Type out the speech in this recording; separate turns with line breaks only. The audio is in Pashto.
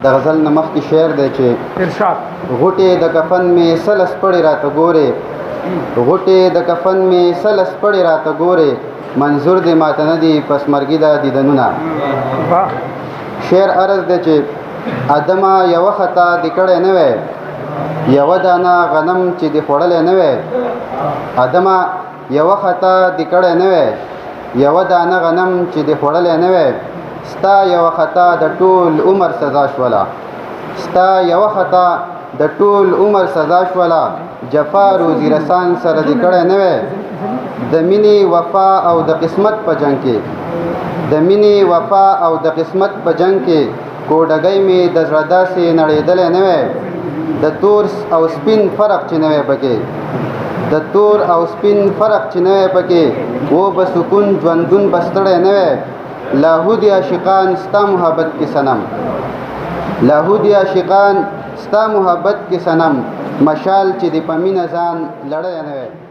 د غزل نه مخکې شعر دی چې
ارشاد
غوټې د کفن مې سلس پړې راته ګورې، غوټې د کفن مې سلس پړې راته ګورې، منظور دې ماته نه دي پس مرګي دا دیدنونه. شعر عرض دی چې ادمه یوه خطا دې کړی نه وی، یوه دانه غنم چې دې خوړلی نه وی. ادمه یوه خطا دې کړی نه وی، یوه دانه غنم چې دې خوړلی نه وی. ستا یوه خطا د ټول عمر سزا شوله، ستا یوه خطا د ټول عمر سزا شوله. جفا روزي رسان سره دې کړی نه وی. د مینې وفا او د قسمت په جنګ کې، د مینې وفا او د قسمت په جنګ کې کوډګۍ مې د زړه داسې نړېدلی نه وی. د تور او سپین فرق چې نه وی پکې، د تور او سپین فرق چې نه وی پکې، و به سکون ژوندون به ستړی نه وی. لاهو دی عاشقان ستا محبت کې صنم، لاهو دی عاشقان ستا محبت کې صنم، مشال چې د په مینه ځان لړی نه وی.